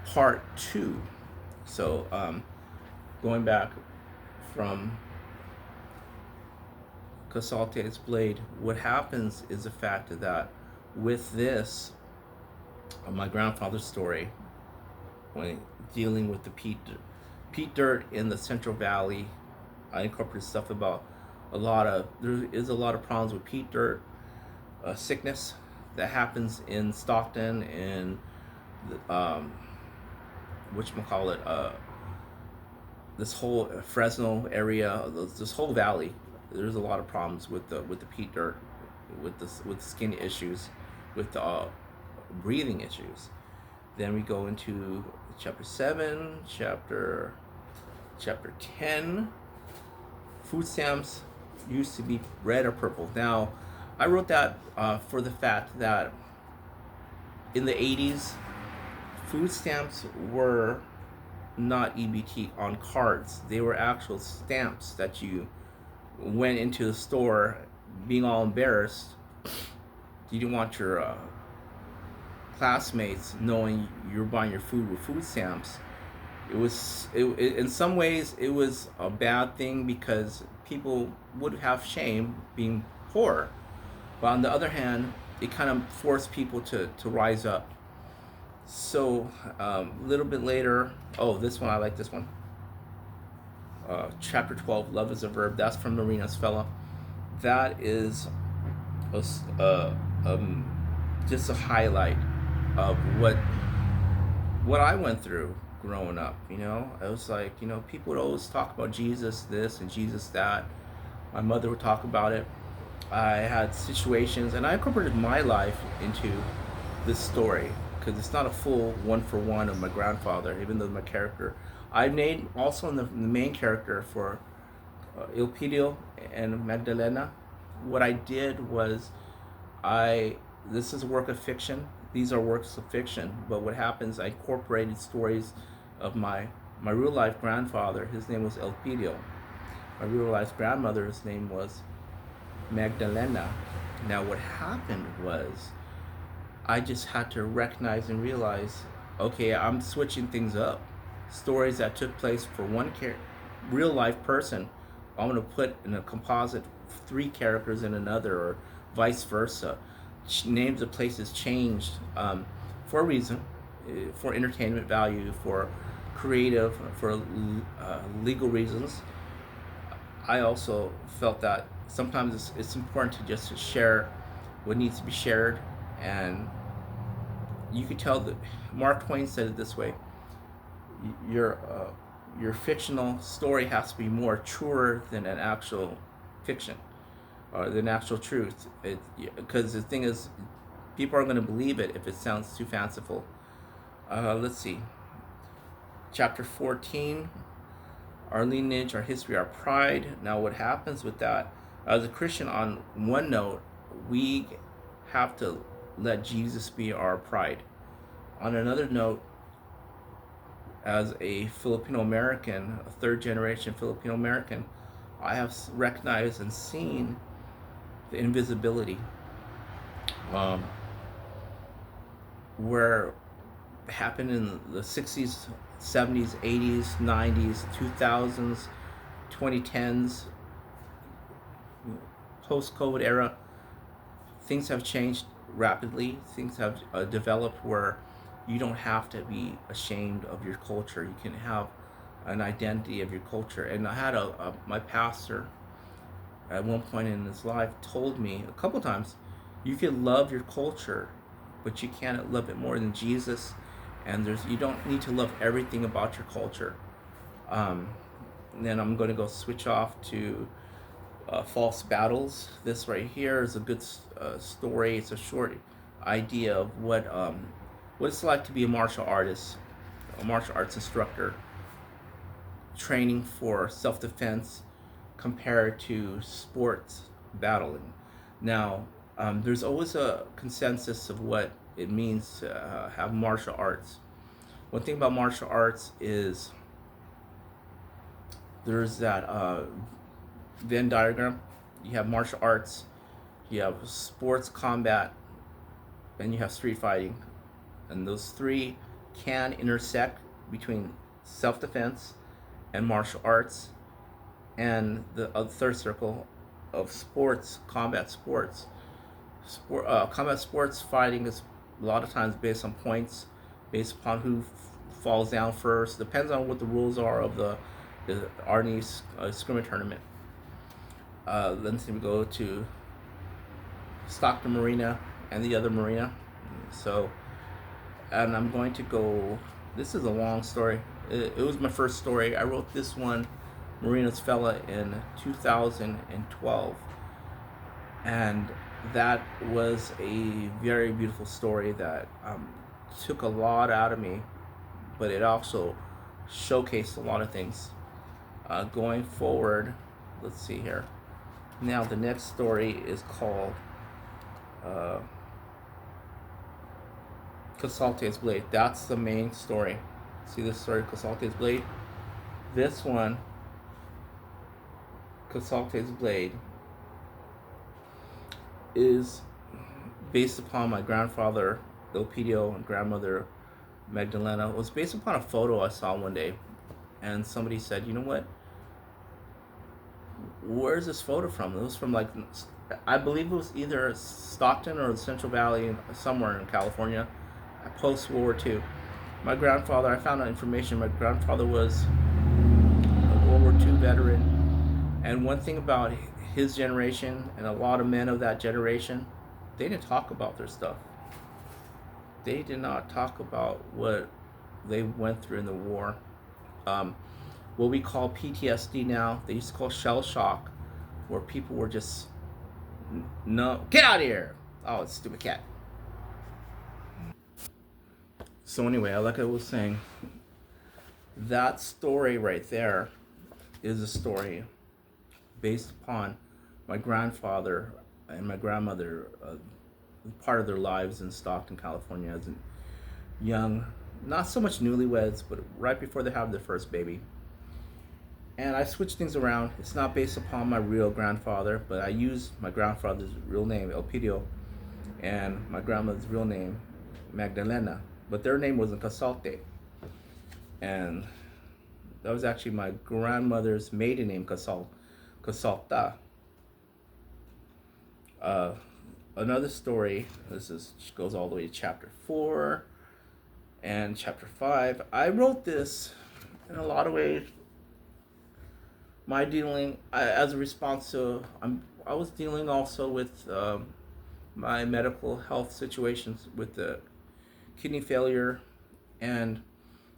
part two. So going back from Casalte's blade, what happens is the fact that with this, my grandfather's story, when dealing with the peat dirt in the Central Valley, I incorporated stuff about there is a lot of problems with peat dirt, sickness that happens in Stockton and whatchamacallit, this whole Fresno area, this whole valley. There's a lot of problems with the peat dirt, with skin issues, with breathing issues. Then we go into chapter 7, chapter 10. Food stamps used to be red or purple. Now, I wrote that for the fact that in the 80s, food stamps were not EBT on cards. They were actual stamps that you went into the store being all embarrassed. You didn't want your classmates knowing you're buying your food with food stamps. In some ways it was a bad thing because people would have shame being poor, but on the other hand it kind of forced people to rise up. So a little bit later, oh, this one, I like this one. Chapter 12, love is a verb. That's from Marina's fella. That is a, just a highlight of what I went through growing up. I was like, people would always talk about Jesus this and Jesus that. My mother would talk about it. I had situations, and I incorporated my life into this story because it's not a full one for one of my grandfather, even though my character. I made also in the main character for Ilpidio and Magdalena. What I did was this is a work of fiction. These are works of fiction. But what happens, I incorporated stories of my real life grandfather. His name was Elpidio. My real life grandmother's name was Magdalena. Now what happened was I just had to recognize and realize, okay, I'm switching things up. Stories that took place for one real life person, I'm going to put in a composite 3 characters in another, or vice versa. Names of places changed for a reason, for entertainment value, for creative, for legal reasons. I also felt that sometimes it's important to just share what needs to be shared, and you could tell that Mark Twain said it this way: your your fictional story has to be more truer than an actual fiction or than actual truth. Because the thing is, people are going to believe it if it sounds too fanciful. Let's see. Chapter 14, our lineage, our history, our pride. Now, what happens with that? As a Christian, on one note, we have to let Jesus be our pride. On another note, as a Filipino American, a 3rd generation Filipino American, I have recognized and seen the invisibility where happened in the 60s, 70s, 80s, 90s, 2000s, 2010s, post-COVID era. Things have changed rapidly. Things have developed where you don't have to be ashamed of your culture. You can have an identity of your culture. And I had my pastor at one point in his life told me a couple times, you can love your culture, but you can't love it more than Jesus. And you don't need to love everything about your culture. And then I'm going to go switch off to False Battles. This right here is a good story. It's a short idea of what it's like to be a martial artist, a martial arts instructor, training for self-defense compared to sports battling. Now, there's always a consensus of what it means to have martial arts. One thing about martial arts is there's that Venn diagram. You have martial arts, you have sports combat, and you have street fighting. And those 3 can intersect between self-defense and martial arts, and the third circle of sports, combat sports. Combat sports fighting is a lot of times based on points, based upon who falls down first. Depends on what the rules are of the Army scrimmage tournament. Then we go to Stockton Marina and the other marina. So, and I'm going to go. This is a long story. It was my first story. I wrote this one, Marina's Fella, in 2012, and that was a very beautiful story that took a lot out of me, but it also showcased a lot of things. Going forward, let's see here. Now the next story is called Casalte's Blade. That's the main story. See this story, Casalte's Blade? This one, Casalte's Blade, is based upon my grandfather, Elpidio, and grandmother, Magdalena. It was based upon a photo I saw one day. And somebody said, you know what? Where's this photo from? It was from, like, I believe it was either Stockton or the Central Valley, somewhere in California, post World War II. My grandfather, I found out information. My grandfather was a World War II veteran, and one thing about his generation and a lot of men of that generation, they didn't talk about their stuff. They did not talk about what they went through in the war. What we call PTSD now, they used to call shell shock, where people were just, no, get out of here! Oh, it's a stupid cat. So anyway, like I was saying, that story right there is a story based upon my grandfather and my grandmother, part of their lives in Stockton, California, as a young, not so much newlyweds, but right before they have their first baby. And I switched things around. It's not based upon my real grandfather, but I used my grandfather's real name, Elpidio, and my grandmother's real name, Magdalena. But their name wasn't Casalte. And that was actually my grandmother's maiden name, Casalta. Another story, goes all the way to chapter 4 and chapter 5. I wrote this in a lot of ways. My dealing, as a response to, I was dealing also with my medical health situations with the kidney failure, and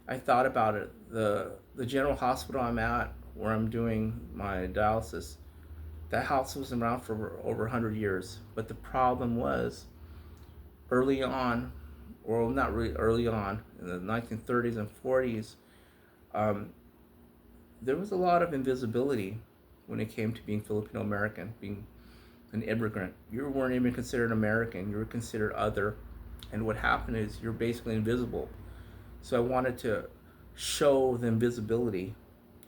I thought about it. The general hospital I'm at, where I'm doing my dialysis, that house was around for over 100 years. But the problem was, early on, or not really early on, in the 1930s and 40s, there was a lot of invisibility when it came to being Filipino American, being an immigrant. You weren't even considered American, you were considered other. And what happened is you're basically invisible. So I wanted to show the invisibility,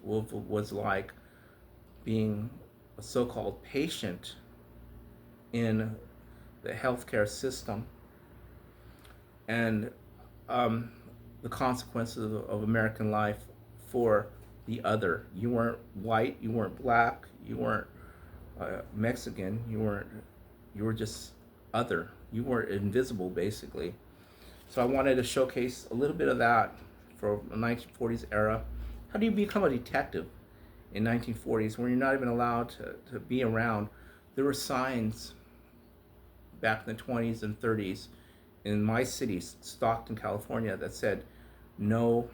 what was like being a so-called patient in the healthcare system, and the consequences of American life for the other. You weren't white, you weren't black, you weren't Mexican, you were just other. You were invisible, basically. So I wanted to showcase a little bit of that for the 1940s era. How do you become a detective in 1940s when you're not even allowed to be around? There were signs back in the 20s and 30s in my city, Stockton, California, that said no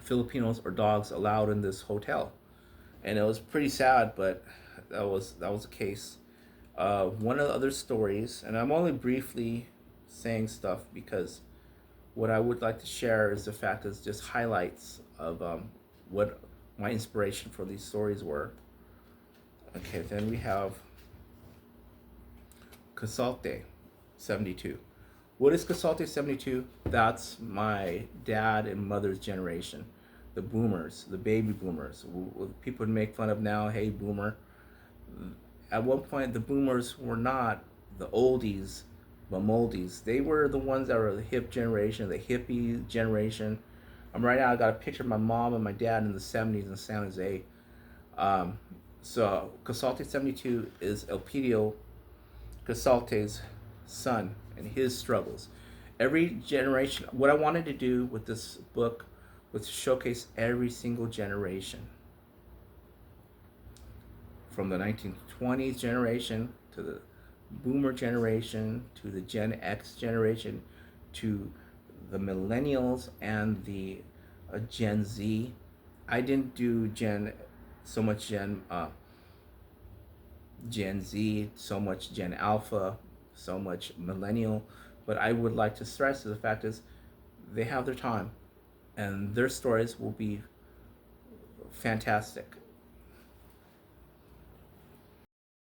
Filipinos or dogs allowed in this hotel. And it was pretty sad, but that was the case. One of the other stories, and I'm only briefly saying stuff because what I would like to share is the fact that it's just highlights of what my inspiration for these stories were. Okay, then we have Casalte 72. What is Casalte 72? That's my dad and mother's generation, the boomers, the baby boomers. People would make fun of now, hey boomer. At one point, the boomers were not the oldies But Moldies, they were the ones that were the hip generation, the hippie generation. Right now I got a picture of my mom and my dad in the 70s in San Jose. Um, so Casalte 72 is Elpidio Casalte's son and his struggles. Every generation, what I wanted to do with this book was showcase every single generation from the 1920s generation to the boomer generation to the Gen X generation to the millennials and the Gen Z. I didn't do so much Gen Z, so much Gen Alpha, so much millennial, but I would like to stress the fact is they have their time and their stories will be fantastic.